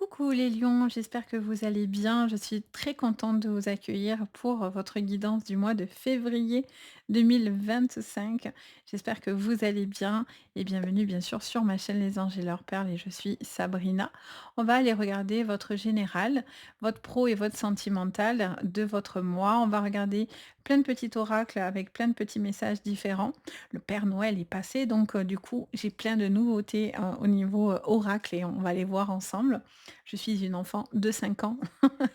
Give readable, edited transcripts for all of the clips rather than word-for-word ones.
Coucou les lions, j'espère que vous allez bien. Je suis très contente de vous accueillir pour votre guidance du mois de février 2025. J'espère que vous allez bien et bienvenue bien sûr sur ma chaîne Les Anges et leurs perles et je suis Sabrina. On va aller regarder votre général, votre pro et votre sentimental de votre mois. On va regarder plein de petits oracles avec plein de petits messages différents. Le Père Noël est passé donc du coup j'ai plein de nouveautés au niveau oracle et on va les voir ensemble. Je suis une enfant de 5 ans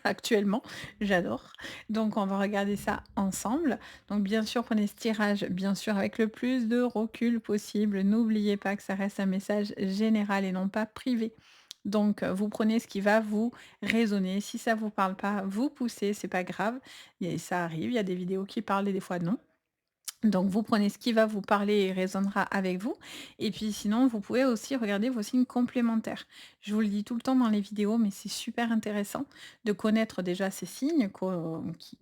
actuellement, j'adore. Donc on va regarder ça ensemble. Donc bien sûr, prenez ce tirage, bien sûr, avec le plus de recul possible. N'oubliez pas que ça reste un message général et non pas privé. Donc, vous prenez ce qui va vous résonner. Si ça vous parle pas, vous poussez, c'est pas grave. Ça arrive, il y a des vidéos qui parlent et des fois non. Donc vous prenez ce qui va vous parler et résonnera avec vous. Et puis sinon, vous pouvez aussi regarder vos signes complémentaires. Je vous le dis tout le temps dans les vidéos, mais c'est super intéressant de connaître déjà ces signes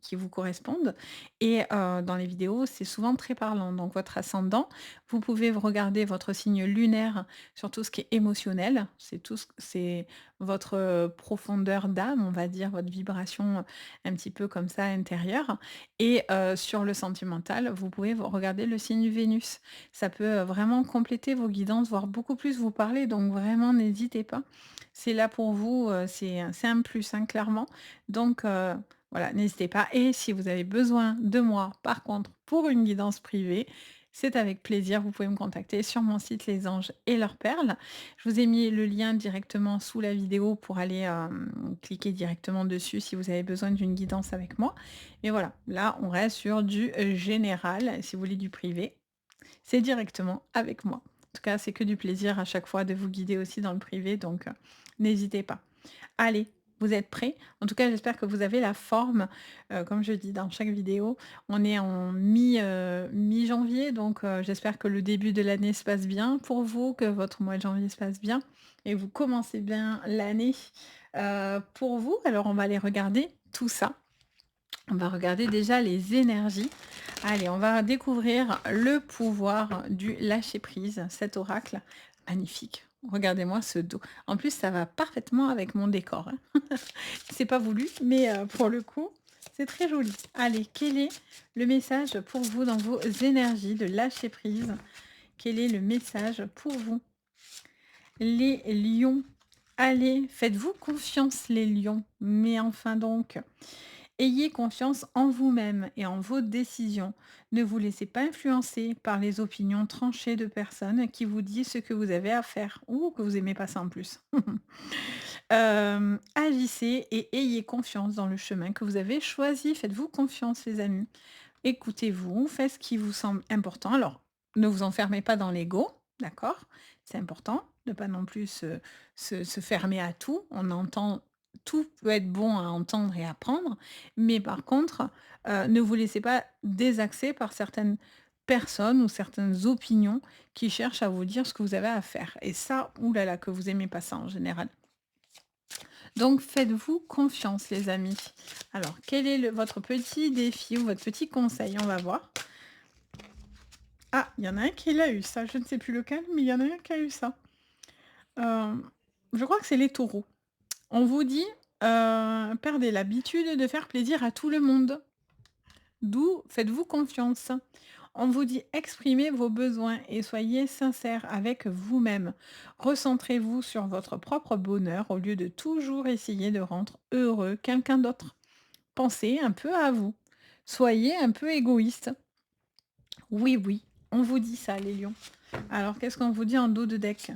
qui vous correspondent. Et dans les vidéos, c'est souvent très parlant. Donc votre ascendant, vous pouvez regarder votre signe lunaire sur tout ce qui est émotionnel. C'est votre profondeur d'âme, on va dire, votre vibration un petit peu comme ça intérieure. Et sur le sentimental, vous pouvez regarder le signe Vénus. Ça peut, vraiment compléter vos guidances, voire beaucoup plus vous parler, donc vraiment n'hésitez pas. C'est là pour vous, c'est un plus, hein, clairement. Donc voilà, n'hésitez pas et si vous avez besoin de moi, par contre, pour une guidance privée, c'est avec plaisir. Vous pouvez me contacter sur mon site Les Anges et leurs perles. Je vous ai mis le lien directement sous la vidéo pour aller, cliquer directement dessus si vous avez besoin d'une guidance avec moi. Et voilà, là, on reste sur du, général. Si vous voulez du privé, c'est directement avec moi. En tout cas, c'est que du plaisir à chaque fois de vous guider aussi dans le privé, donc n'hésitez pas. Allez, vous êtes prêts? En tout cas, j'espère que vous avez la forme. Comme je dis dans chaque vidéo, on est en mi-janvier, donc j'espère que le début de l'année se passe bien pour vous, que votre mois de janvier se passe bien et vous commencez bien l'année, pour vous. Alors on va aller regarder tout ça. On va regarder déjà les énergies. Allez, on va découvrir le pouvoir du lâcher-prise, cet oracle magnifique. Regardez-moi ce dos. En plus, ça va parfaitement avec mon décor, hein. C'est pas voulu, mais pour le coup, c'est très joli. Allez, quel est le message pour vous dans vos énergies de lâcher-prise? Quel est le message pour vous? Les lions. Allez, faites-vous confiance les lions. Mais enfin donc. Ayez confiance en vous-même et en vos décisions. Ne vous laissez pas influencer par les opinions tranchées de personnes qui vous disent ce que vous avez à faire ou que vous aimez pas ça en plus. Agissez et ayez confiance dans le chemin que vous avez choisi. Faites-vous confiance, les amis. Écoutez-vous, faites ce qui vous semble important. Alors, ne vous enfermez pas dans l'ego, d'accord? C'est important de pas non plus se fermer à tout. On entend tout peut être bon à entendre et apprendre, mais par contre, ne vous laissez pas désaxer par certaines personnes ou certaines opinions qui cherchent à vous dire ce que vous avez à faire et ça, ouh là là, que vous aimez pas ça en général. Donc faites-vous confiance les amis. Alors quel est votre petit défi ou votre petit conseil? On va voir. Ah, il y en a un qui l'a eu ça, je ne sais plus lequel, mais il y en a un qui a eu ça. Hem, je crois que c'est les taureaux. On vous dit, perdez l'habitude de faire plaisir à tout le monde. D'où faites-vous confiance. On vous dit exprimez vos besoins et soyez sincère avec vous-même. Recentrez-vous sur votre propre bonheur au lieu de toujours essayer de rendre heureux quelqu'un d'autre. Pensez un peu à vous. Soyez un peu égoïste. Oui, oui, on vous dit ça, les lions. Alors, qu'est-ce qu'on vous dit en dos de deck?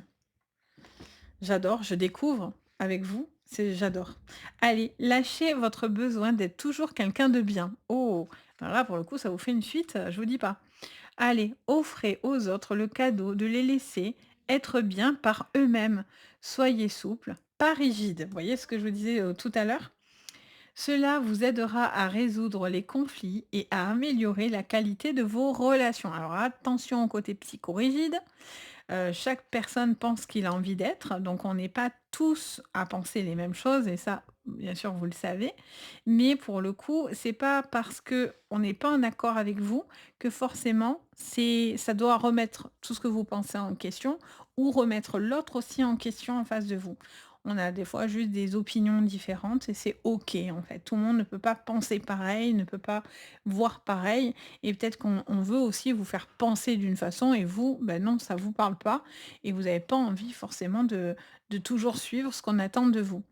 J'adore, je découvre avec vous, j'adore. Allez, lâchez votre besoin d'être toujours quelqu'un de bien. Oh, alors là, pour le coup, ça vous fait une suite, je vous dis pas. Allez, offrez aux autres le cadeau de les laisser être bien par eux-mêmes. Soyez souple, pas rigide. Vous voyez ce que je vous disais tout à l'heure? Cela vous aidera à résoudre les conflits et à améliorer la qualité de vos relations. Alors attention au côté psychorigide. Chaque personne pense qu'il a envie d'être, donc on n'est pas tous à penser les mêmes choses et ça, bien sûr, vous le savez. Mais pour le coup, c'est pas parce que on n'est pas en accord avec vous que forcément ça doit remettre tout ce que vous pensez en question ou remettre l'autre aussi en question en face de vous. On a des fois juste des opinions différentes et c'est OK, en fait. Tout le monde ne peut pas penser pareil, ne peut pas voir pareil et peut-être qu'on veut aussi vous faire penser d'une façon et vous, ben non, ça vous parle pas et vous avez pas envie forcément de toujours suivre ce qu'on attend de vous.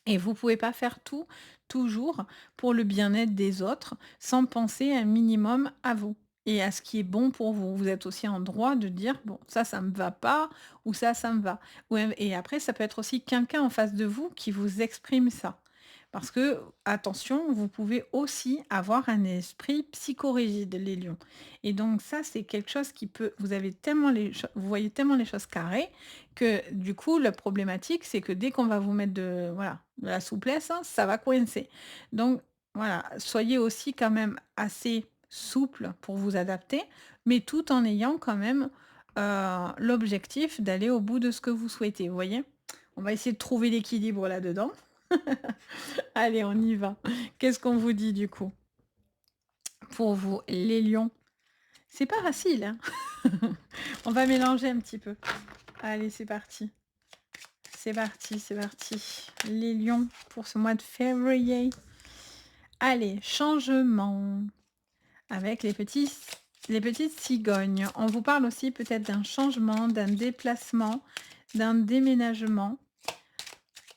Et vous pouvez pas faire tout, toujours, pour le bien-être des autres, sans penser un minimum à vous et à ce qui est bon pour vous. Vous êtes aussi en droit de dire: «Bon, ça me va pas» ou ça me va». Ouais et après ça peut être aussi quelqu'un en face de vous qui vous exprime ça. Parce que, attention, vous pouvez aussi avoir un esprit psychorigide, les lions et donc ça, c'est quelque chose qui peut vous voyez tellement les choses carrées que du coup, la problématique, c'est que dès qu'on va vous mettre de la souplesse, hein, ça va coincer. Donc voilà, soyez aussi quand même assez souple pour vous adapter, mais tout en ayant quand même, l'objectif d'aller au bout de ce que vous souhaitez, vous voyez? On va essayer de trouver l'équilibre là-dedans. Allez, on y va. Qu'est-ce qu'on vous dit du coup? Pour vous, les lions, c'est pas facile, hein? On va mélanger un petit peu. Allez, c'est parti. C'est parti, c'est parti. Les lions pour ce mois de février. Allez, changement avec les petites cigognes. On vous parle aussi peut-être d'un changement, d'un déplacement, d'un déménagement.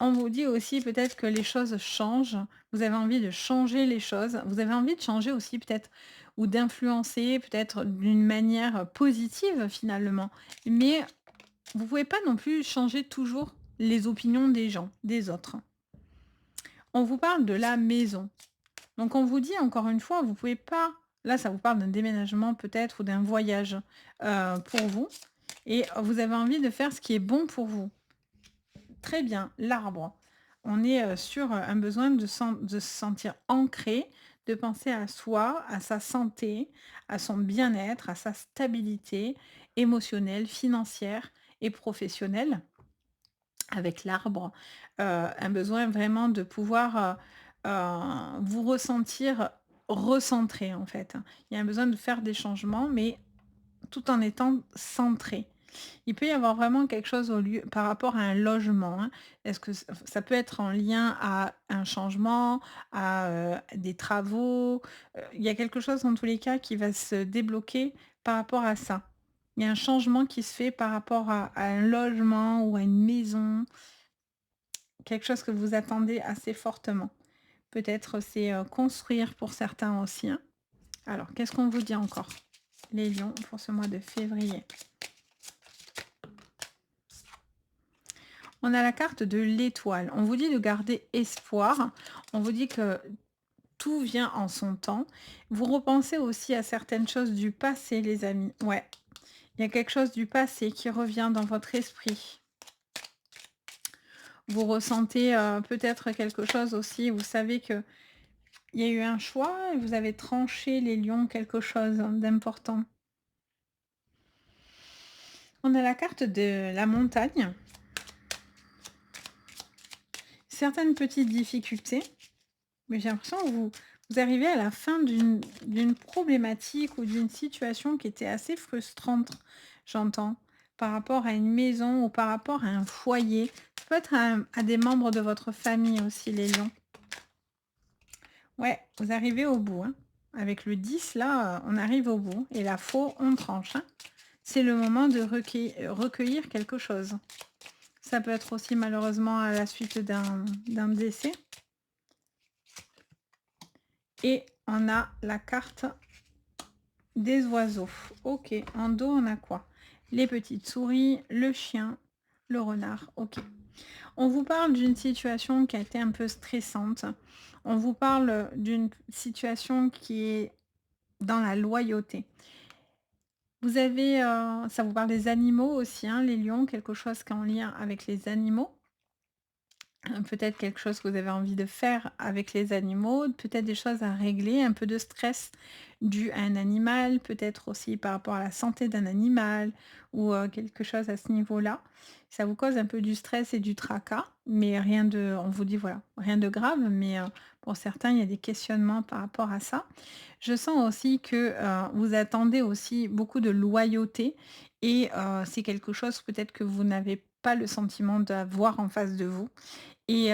On vous dit aussi peut-être que les choses changent. Vous avez envie de changer les choses. Vous avez envie de changer aussi peut-être ou d'influencer peut-être d'une manière positive finalement. Mais vous pouvez pas non plus changer toujours les opinions des gens, des autres. On vous parle de la maison. Donc on vous dit encore une fois, vous pouvez pas là ça vous parle d'un déménagement peut-être ou d'un voyage, pour vous et vous avez envie de faire ce qui est bon pour vous. Très bien, l'arbre. On est, sur, un besoin de se sentir ancré, de penser à soi, à sa santé, à son bien-être, à sa stabilité émotionnelle, financière et professionnelle. Avec l'arbre, un besoin vraiment de pouvoir, vous ressentir recentré, en fait. Il y a un besoin de faire des changements, mais tout en étant centré. Il peut y avoir vraiment quelque chose au lieu par rapport à un logement, hein. Est-ce que ça peut être en lien à un changement, à, des travaux? Il y a quelque chose dans tous les cas qui va se débloquer par rapport à ça. Il y a un changement qui se fait par rapport à un logement ou à une maison. Quelque chose que vous attendez assez fortement. Peut-être c'est, construire pour certains aussi, hein. Alors qu'est-ce qu'on vous dit encore? Les lions pour ce mois de février. On a la carte de l'étoile. On vous dit de garder espoir. On vous dit que tout vient en son temps. Vous repensez aussi à certaines choses du passé, les amis. Ouais, il y a quelque chose du passé qui revient dans votre esprit. Vous ressentez, peut-être quelque chose aussi, vous savez que il y a eu un choix et vous avez tranché les lions quelque chose d'important. On a la carte de la montagne. Certaines petites difficultés, mais j'ai l'impression que vous arrivez à la fin d'une problématique ou d'une situation qui était assez frustrante, j'entends, par rapport à une maison ou par rapport à un foyer. Ça peut être à des membres de votre famille aussi, les lions. Ouais, vous arrivez au bout, hein. Avec le 10 là, on arrive au bout et la faux, on tranche, hein. C'est le moment de recueillir quelque chose. Ça peut être aussi malheureusement à la suite d'un décès et on a la carte des oiseaux. OK, en dos, on a quoi? Les petites souris, le chien, le renard. OK. On vous parle d'une situation qui a été un peu stressante. On vous parle d'une situation qui est dans la loyauté. Vous avez, ça vous parle des animaux aussi, hein, les lions, quelque chose qui est en lien avec les animaux. Peut-être quelque chose que vous avez envie de faire avec les animaux, peut-être des choses à régler, un peu de stress dû à un animal, peut-être aussi par rapport à la santé d'un animal ou quelque chose à ce niveau-là. Ça vous cause un peu du stress et du tracas, mais rien de on vous dit voilà, rien de grave, mais pour certains, il y a des questionnements par rapport à ça. Je sens aussi que, vous attendez aussi beaucoup de loyauté et c'est quelque chose peut-être que vous n'avez pas le sentiment d'avoir en face de vous et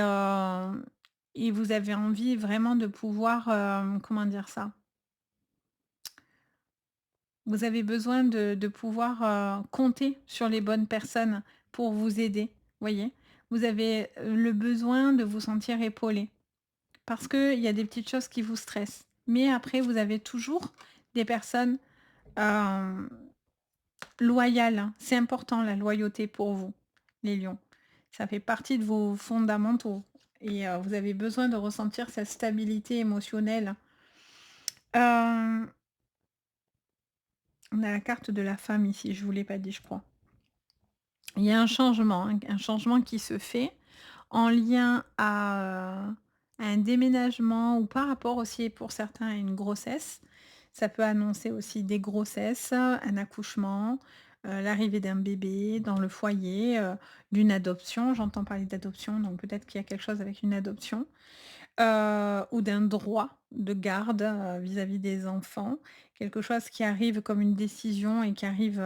vous avez envie vraiment de pouvoir, comment dire ça? Vous avez besoin de pouvoir, compter sur les bonnes personnes pour vous aider, voyez? Vous avez, le besoin de vous sentir épaulé parce qu'il y a des petites choses qui vous stressent. Mais après, vous avez toujours des personnes, hem, loyales, hein. C'est important la loyauté pour vous, les lions. Ça fait partie de vos fondamentaux et vous avez besoin de ressentir cette stabilité émotionnelle. Hem, on a la carte de la femme ici, je vous l'ai pas dit, je crois. Il y a un changement qui se fait en lien à un déménagement ou par rapport aussi pour certains à une grossesse. Ça peut annoncer aussi des grossesses, un accouchement, l'arrivée d'un bébé dans le foyer, d'une adoption. J'entends parler d'adoption, donc peut-être qu'il y a quelque chose avec une adoption, ou d'un droit de garde, vis-à-vis des enfants. Quelque chose qui arrive comme une décision et qui arrive,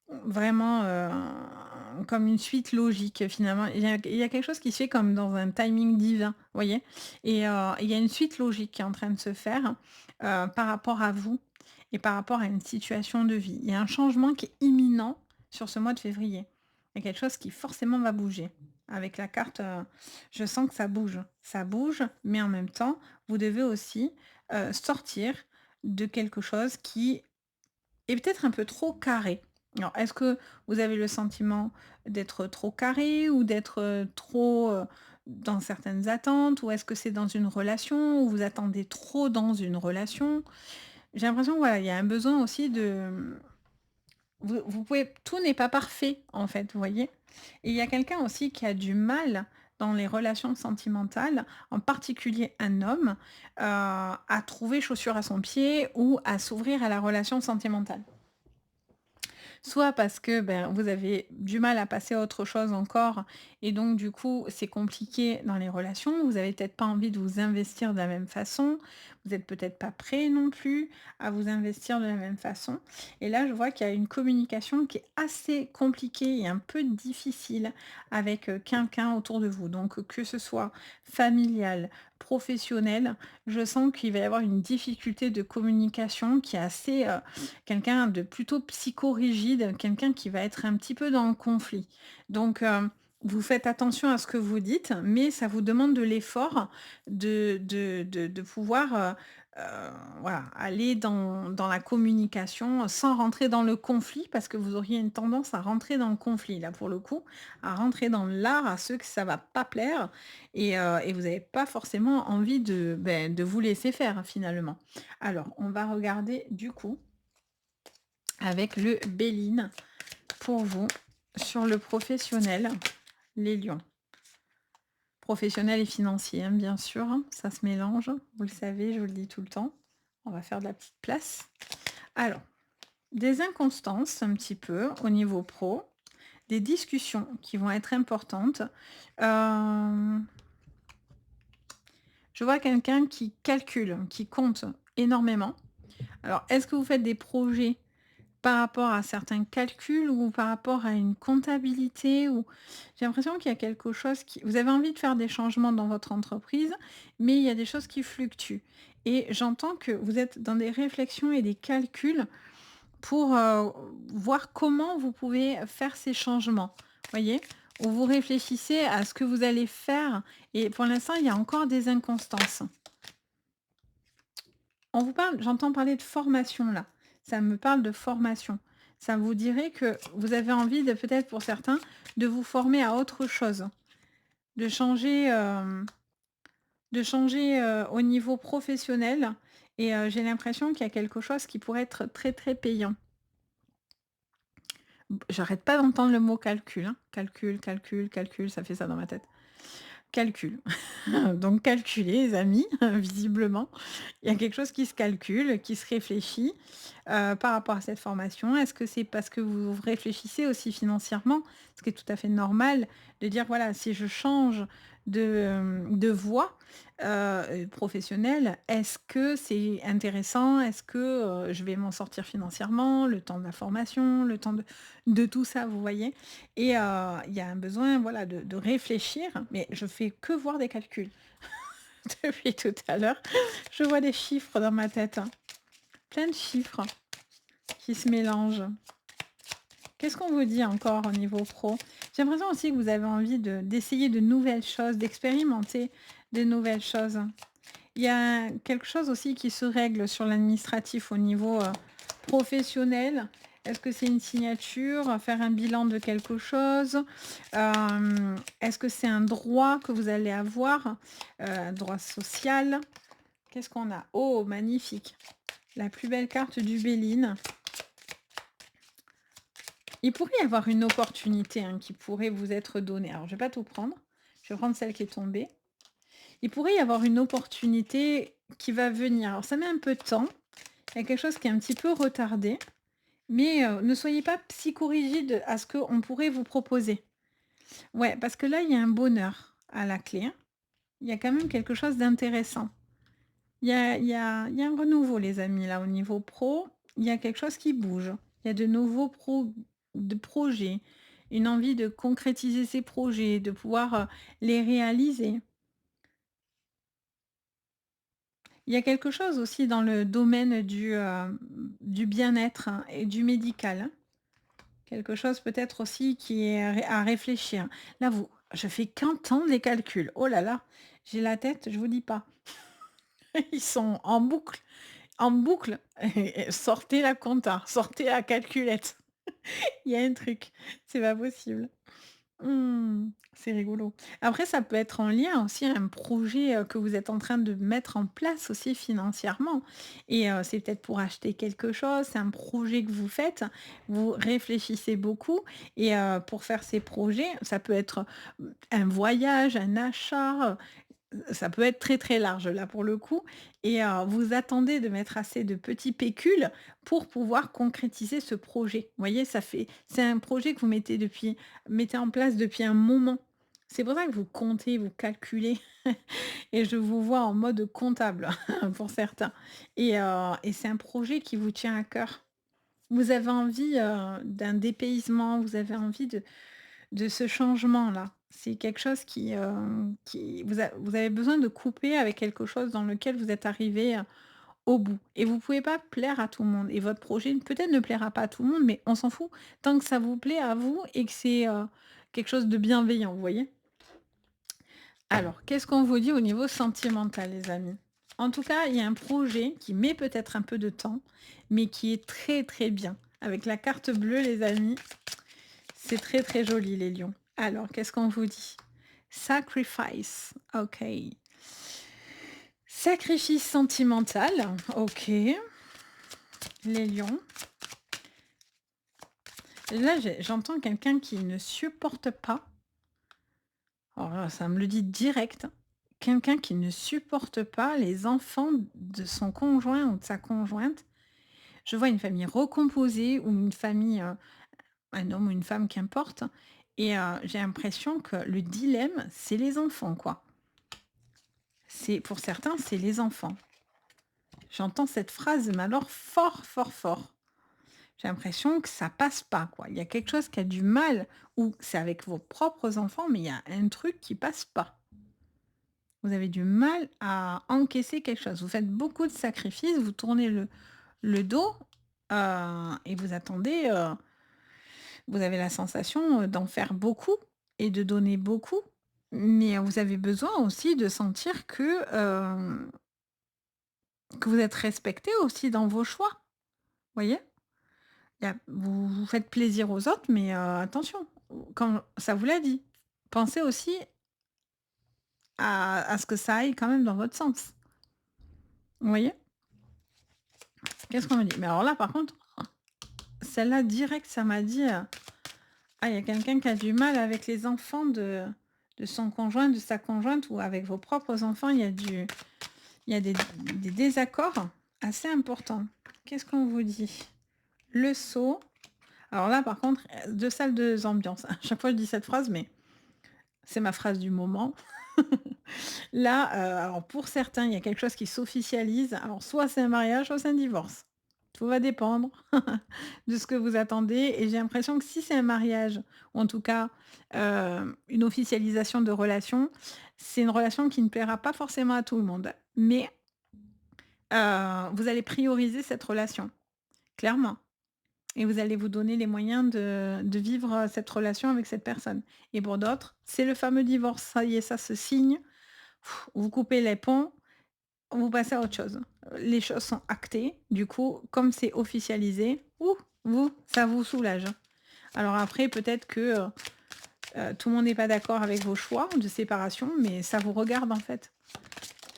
vraiment, comme une suite logique, finalement. Il y a quelque chose qui se fait comme dans un timing divin, vous voyez? Et il y a une suite logique qui est en train de se faire, par rapport à vous et par rapport à une situation de vie. Il y a un changement qui est imminent sur ce mois de février. Il y a quelque chose qui forcément va bouger. Avec la carte, je sens que ça bouge. Ça bouge, mais en même temps, vous devez aussi, sortir de quelque chose qui est peut-être un peu trop carré. Alors, est-ce que vous avez le sentiment d'être trop carré ou d'être, trop, dans certaines attentes? Ou est-ce que c'est dans une relation où vous attendez trop dans une relation? J'ai l'impression que voilà, il y a un besoin aussi de, vous pouvez tout n'est pas parfait, en fait, vous voyez? Et il y a quelqu'un aussi qui a du mal dans les relations sentimentales, en particulier un homme, à trouver chaussure à son pied ou à s'ouvrir à la relation sentimentale. Soit parce que, ben, vous avez du mal à passer à autre chose encore et donc du coup, c'est compliqué dans les relations. Vous avez peut-être pas envie de vous investir de la même façon. Vous êtes peut-être pas prêt non plus à vous investir de la même façon et là, je vois qu'il y a une communication qui est assez compliquée et un peu difficile avec, quelqu'un autour de vous. Donc, que ce soit familial, professionnel, je sens qu'il va y avoir une difficulté de communication qui est assez, quelqu'un de plutôt psychorigide, quelqu'un qui va être un petit peu dans le conflit. Donc, vous faites attention à ce que vous dites, mais ça vous demande de l'effort de pouvoir, voilà, aller dans la communication sans rentrer dans le conflit, parce que vous auriez une tendance à rentrer dans le conflit, là, pour le coup, à rentrer dans l'art, à ceux que ça va pas plaire et vous n'avez pas forcément envie de, beh, de vous laisser faire, finalement. Alors, on va regarder du coup avec le Béline pour vous sur le professionnel, les lions. Professionnel et financier, hein, bien sûr, hein, ça se mélange, vous le savez, je vous le dis tout le temps. On va faire de la petite place. Alors, des inconstances un petit peu au niveau pro, des discussions qui vont être importantes. Euh, je vois quelqu'un qui calcule, qui compte énormément. Alors, est-ce que vous faites des projets par rapport à certains calculs ou par rapport à une comptabilité ou j'ai l'impression qu'il y a quelque chose qui vous avez envie de faire des changements dans votre entreprise, mais il y a des choses qui fluctuent et j'entends que vous êtes dans des réflexions et des calculs pour, voir comment vous pouvez faire ces changements. Voyez? Où vous réfléchissez à ce que vous allez faire et pour l'instant, il y a encore des inconstances. On vous parle j'entends parler de formation là. Ça me parle de formation. Ça vous dirait que vous avez envie de peut-être pour certains, de vous former à autre chose, de changer, au niveau professionnel et j'ai l'impression qu'il y a quelque chose qui pourrait être très, très payant. J'arrête pas d'entendre le mot calcul, hein. Calcul, calcul, calcul, ça fait ça dans ma tête. Calcul. Donc calculer les amis, visiblement. Il y a quelque chose qui se calcule, qui se réfléchit, par rapport à cette formation. Est-ce que c'est parce que vous réfléchissez aussi financièrement? ce qui est tout à fait normal de dire, voilà, si je change de voie, professionnelle, est-ce que c'est intéressant? Est-ce que, je vais m'en sortir financièrement? Le temps de la formation, le temps de tout ça, vous voyez? Et il y a un besoin, voilà, de réfléchir, mais je fais que voir des calculs. Depuis tout à l'heure, je vois des chiffres dans ma tête, hein. Plein de chiffres qui se mélangent. Qu'est-ce qu'on vous dit encore au niveau pro? J'ai l'impression aussi que vous avez envie d'essayer de nouvelles choses, d'expérimenter de nouvelles choses. Il y a quelque chose aussi qui se règle sur l'administratif au niveau, professionnel. Est-ce que c'est une signature, faire un bilan de quelque chose? Est-ce que c'est un droit que vous allez avoir? Un droit social? Qu'est-ce qu'on a? Oh, magnifique! La plus belle carte du Béline. Il pourrait y avoir une opportunité, hein, qui pourrait vous être donnée. Alors, je vais pas tout prendre. Je vais prendre celle qui est tombée. Il pourrait y avoir une opportunité qui va venir. Alors, ça met un peu de temps. Il y a quelque chose qui est un petit peu retardé, mais ne soyez pas psychorigide à ce qu'on pourrait vous proposer. Ouais, parce que là, il y a un bonheur à la clé, hein. Il y a quand même quelque chose d'intéressant. Il y a un renouveau, les amis, là, au niveau pro. Il y a quelque chose qui bouge. Il y a de nouveaux de projets, une envie de concrétiser ces projets, de pouvoir les réaliser. Il y a quelque chose aussi dans le domaine du bien-être, hein, et du médical, hein. Quelque chose peut-être aussi qui est à réfléchir. Là, je fais qu'entendre les calculs. Oh là là, j'ai la tête, je vous dis pas. Ils sont en boucle. En boucle, et sortez la compta, sortez la calculette. Il y a un truc, c'est pas possible. C'est rigolo. Après, ça peut être en lien aussi à un projet, que vous êtes en train de mettre en place aussi financièrement et c'est peut-être pour acheter quelque chose, c'est un projet que vous faites, vous réfléchissez beaucoup et pour faire ces projets, ça peut être, un voyage, un achat, ça peut être très, très large là pour le coup et vous attendez de mettre assez de petits pécules pour pouvoir concrétiser ce projet. Vous voyez, c'est un projet que vous mettez en place depuis un moment. C'est pour ça que vous comptez, vous calculez et je vous vois en mode comptable pour certains et c'est un projet qui vous tient à cœur. Vous avez envie, d'un dépaysement, vous avez envie de ce changement-là. C'est quelque chose qui vous avez besoin de couper avec quelque chose dans lequel vous êtes arrivé au bout et vous pouvez pas plaire à tout le monde et votre projet peut-être ne plaira pas à tout le monde, mais on s'en fout tant que ça vous plaît à vous et que c'est, quelque chose de bienveillant, vous voyez? Alors, qu'est-ce qu'on vous dit au niveau sentimental, les amis? En tout cas, il y a un projet qui met peut-être un peu de temps, mais qui est très, très bien. Avec la carte bleue, les amis, c'est très, très joli les lions. Alors, qu'est-ce qu'on vous dit? Sacrifice, OK. Sacrifice sentimental, OK. Les lions. Là, j'entends quelqu'un qui ne supporte pas. Alors là, ça me le dit direct. Quelqu'un qui ne supporte pas les enfants de son conjoint ou de sa conjointe. Je vois une famille recomposée ou une famille, un homme ou une femme, qu'importe. Et j'ai l'impression que le dilemme, c'est les enfants, quoi. C'est pour certains, c'est les enfants. J'entends cette phrase, mais alors fort, fort, fort. J'ai l'impression que ça passe pas, quoi. Il y a quelque chose qui a du mal, ou c'est avec vos propres enfants, mais il y a un truc qui passe pas. Vous avez du mal à encaisser quelque chose. Vous faites beaucoup de sacrifices, vous tournez le dos et vous attendez, vous avez la sensation d'en faire beaucoup et de donner beaucoup, mais vous avez besoin aussi de sentir que vous êtes respecté aussi dans vos choix, voyez? Vous faites plaisir aux autres, mais attention, quand ça vous l'a dit, pensez aussi à ce que ça aille quand même dans votre sens. Vous voyez? Qu'est-ce qu'on me dit? Mais alors là, par contre, celle-là direct, ça m'a dit, «Ah, il y a quelqu'un qui a du mal avec les enfants de son conjoint, de sa conjointe ou avec vos propres enfants, il y a des désaccords assez importants». Qu'est-ce qu'on vous dit? Le sceau. Alors là, par contre, 2 salles, 2 ambiances. À chaque fois, je dis cette phrase, mais c'est ma phrase du moment. Là, alors pour certains, il y a quelque chose qui s'officialise. Alors soit c'est un mariage, soit c'est un divorce. Tout va dépendre de ce que vous attendez et j'ai l'impression que si c'est un mariage ou en tout cas, une officialisation de relation, c'est une relation qui ne plaira pas forcément à tout le monde. Mais, vous allez prioriser cette relation, clairement. Et vous allez vous donner les moyens de vivre, cette relation avec cette personne. Et pour d'autres, c'est le fameux divorce. Ça y est, ça se signe, vous coupez les ponts, vous passez à autre chose. Les choses sont actées, du coup, comme c'est officialisé, ça vous soulage. Alors après, peut-être que, tout le monde n'est pas d'accord avec vos choix de séparation, mais ça vous regarde, en fait.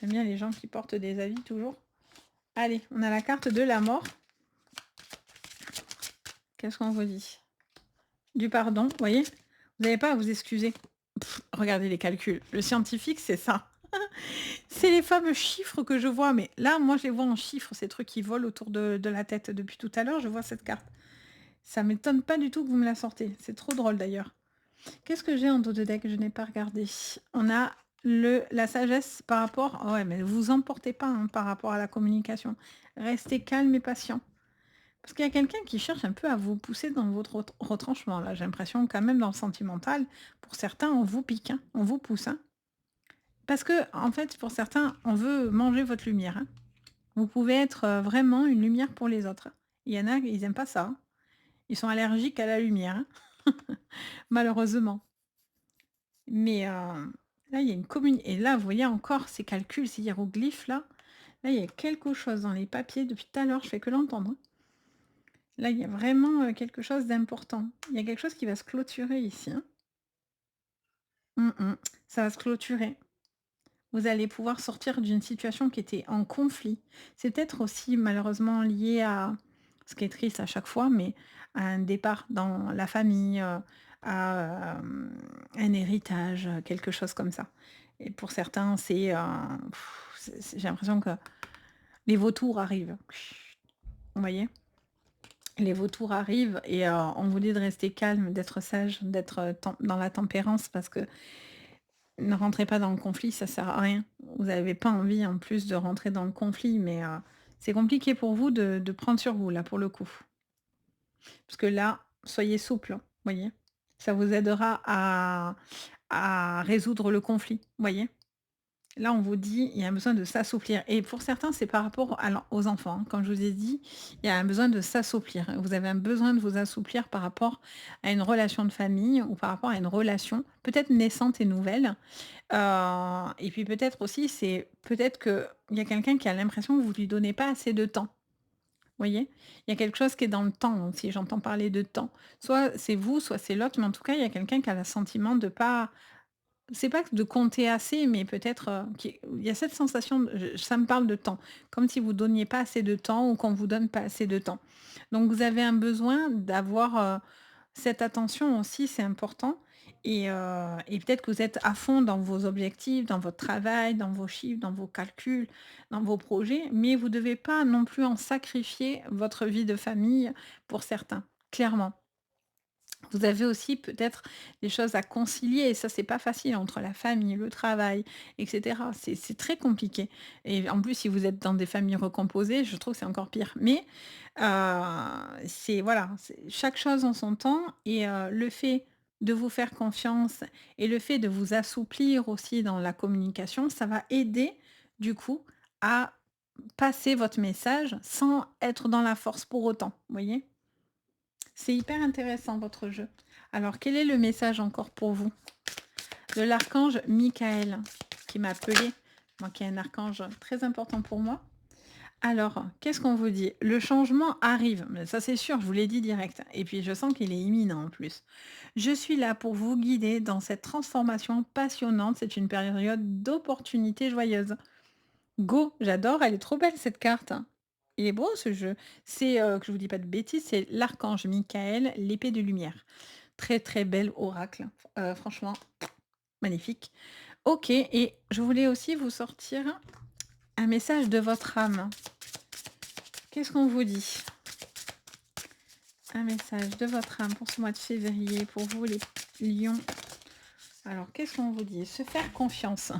J'aime bien les gens qui portent des avis toujours. Allez, on a la carte de la mort. Qu'est-ce qu'on vous dit? Du pardon, vous voyez? Vous n'avez pas à vous excuser. Regardez les calculs. Le scientifique, c'est ça. C'est les fameux chiffres que je vois, mais là, moi, je les vois en chiffres, ces trucs qui volent autour de la tête. Depuis tout à l'heure, je vois cette carte. Ça m'étonne pas du tout que vous me la sortez. C'est trop drôle d'ailleurs. Qu'est-ce que j'ai en dos de deck? Je n'ai pas regardé. On a la sagesse par rapport... Ouais, mais vous emportez pas hein, par rapport à la communication. Restez calme et patient. Parce qu'il y a quelqu'un qui cherche un peu à vous pousser dans votre retranchement. Là, j'ai l'impression quand même dans le sentimental, pour certains, on vous pique, hein, on vous pousse. Hein. Parce que, en fait, pour certains, on veut manger votre lumière. Hein. Vous pouvez être vraiment une lumière pour les autres. Il y en a, ils n'aiment pas ça. Hein. Ils sont allergiques à la lumière, hein, malheureusement. Mais là, il y a une commune. Et là, vous voyez encore ces calculs, ces hiéroglyphes là. Là, il y a quelque chose dans les papiers. Depuis tout à l'heure, je fais que l'entendre. Hein. Là, il y a vraiment quelque chose d'important. Il y a quelque chose qui va se clôturer ici. Hein. Ça va se clôturer. Vous allez pouvoir sortir d'une situation qui était en conflit. C'est peut-être aussi malheureusement lié à, ce qui est triste à chaque fois, mais à un départ dans la famille, à un héritage, quelque chose comme ça. Et pour certains, j'ai l'impression que les vautours arrivent. Vous voyez? Les vautours arrivent et on vous dit de rester calme, d'être sage, d'être dans la tempérance parce que ne rentrez pas dans le conflit, ça sert à rien. Vous n'avez pas envie en plus de rentrer dans le conflit, mais c'est compliqué pour vous de prendre sur vous là pour le coup. Parce que là, soyez souple, hein, voyez? Ça vous aidera à résoudre le conflit, voyez? Là, on vous dit, il y a besoin de s'assouplir et pour certains, c'est par rapport à aux enfants, hein. Comme je vous ai dit, il y a un besoin de s'assouplir. Vous avez un besoin de vous assouplir par rapport à une relation de famille ou par rapport à une relation peut-être naissante et nouvelle. Et puis peut-être aussi, c'est peut-être qu'il y a quelqu'un qui a l'impression que vous lui donnez pas assez de temps. Vous voyez? Il y a quelque chose qui est dans le temps, si j'entends parler de temps. Soit c'est vous, soit c'est l'autre, mais en tout cas, il y a quelqu'un qui a le sentiment de pas c'est pas que de compter assez, mais peut-être, il y a cette sensation de ça me parle de temps, comme si vous donniez pas assez de temps ou qu'on vous donne pas assez de temps. Donc vous avez un besoin d'avoir, cette attention aussi, c'est important et peut-être que vous êtes à fond dans vos objectifs, dans votre travail, dans vos chiffres, dans vos calculs, dans vos projets, mais vous ne devez pas non plus en sacrifier votre vie de famille pour certains, clairement. Vous avez aussi peut-être des choses à concilier et ça, c'est pas facile entre la famille, le travail et cetera. C'est très compliqué et en plus, si vous êtes dans des familles recomposées, je trouve que c'est encore pire. Mais, c'est voilà, c'est chaque chose en son temps et le fait de vous faire confiance et le fait de vous assouplir aussi dans la communication, ça va aider du coup à passer votre message sans être dans la force pour autant, vous voyez? C'est hyper intéressant votre jeu. Alors, quel est le message encore pour vous? De l'archange Michael qui m'a appelé, moi qui est un archange très important pour moi. Alors, qu'est-ce qu'on vous dit? Le changement arrive, mais ça c'est sûr, je vous l'ai dit direct. Et puis je sens qu'il est imminent en plus. Je suis là pour vous guider dans cette transformation passionnante. C'est une période d'opportunités joyeuses. Go, j'adore, elle est trop belle cette carte. Il est beau ce jeu. C'est, que je vous dis pas de bêtises, c'est l'archange Michael, l'épée de lumière. Très, très bel oracle, franchement magnifique. OK et je voulais aussi vous sortir un message de votre âme. Qu'est-ce qu'on vous dit? Un message de votre âme pour ce mois de février, pour vous les lions. Alors, qu'est-ce qu'on vous dit? Se faire confiance.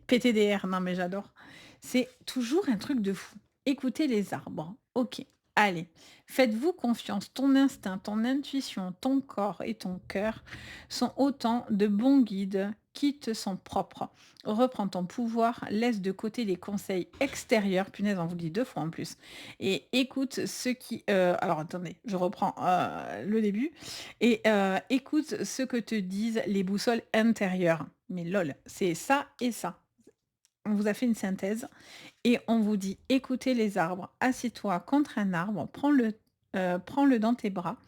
PTDR, non mais j'adore. C'est toujours un truc de fou. Écoutez les arbres. OK, allez, faites-vous confiance. Ton instinct, ton intuition, ton corps et ton cœur sont autant de bons guides qui te sont propres. Reprends ton pouvoir, laisse de côté les conseils extérieurs, punaise, on vous le dit 2 fois en plus, et écoute ce qui, alors attendez, je reprends, le début et écoute ce que te disent les boussoles intérieures. Mais lol, c'est ça et ça. On vous a fait une synthèse et on vous dit: «Écoutez les arbres, assieds-toi contre un arbre, prends-le dans tes bras,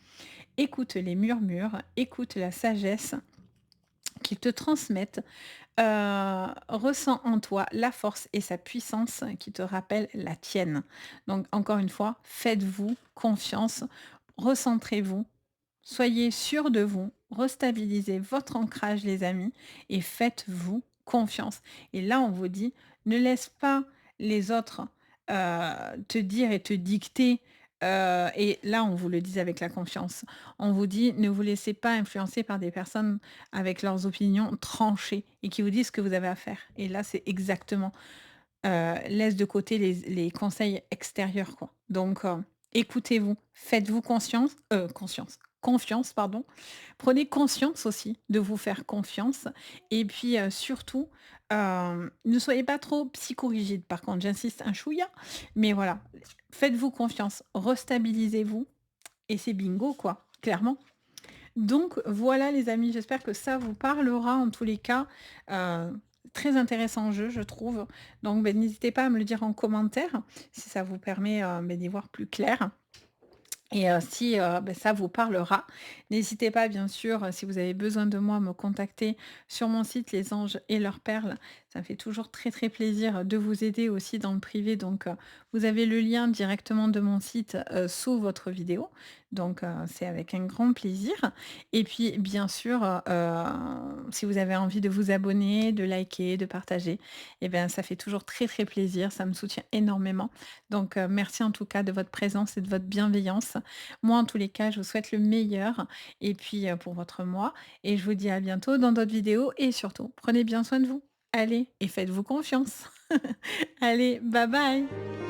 écoute les murmures, écoute la sagesse qu'ils te transmettent, ressens en toi la force et sa puissance qui te rappellent la tienne». Donc encore une fois, faites-vous confiance, recentrez-vous, soyez sûrs de vous, restabilisez votre ancrage les amis et faites-vous confiance. Et là, on vous dit: ne laisse pas les autres, te dire et te dicter, et là, on vous le dit avec la confiance. On vous dit: ne vous laissez pas influencer par des personnes avec leurs opinions tranchées et qui vous disent ce que vous avez à faire. Et là, c'est exactement, laisse de côté les conseils extérieurs, quoi. Donc, écoutez-vous, faites-vous confiance, pardon. Prenez conscience aussi de vous faire confiance et puis, surtout, ne soyez pas trop psychorigide par contre, j'insiste un chouïa, mais voilà, faites-vous confiance, restabilisez-vous et c'est bingo quoi, clairement. Donc voilà les amis, j'espère que ça vous parlera en tous les cas. Très intéressant jeu, je trouve. Donc beh, n'hésitez pas à me le dire en commentaire si ça vous permet, beh, d'y voir plus clair. Et si, bah, ça vous parlera, n'hésitez pas bien sûr, si vous avez besoin de moi, à me contacter sur mon site Les Anges et leurs perles. Ça me fait toujours très, très plaisir de vous aider aussi dans le privé donc vous avez le lien directement de mon site, sous votre vidéo donc c'est avec un grand plaisir et puis bien sûr, si vous avez envie de vous abonner, de liker, de partager et ben, ça fait toujours très, très plaisir, ça me soutient énormément donc merci en tout cas de votre présence et de votre bienveillance. Moi, en tous les cas, je vous souhaite le meilleur et puis, pour votre mois et je vous dis à bientôt dans d'autres vidéos et surtout, prenez bien soin de vous. Allez et faites-vous confiance. Allez, bye bye.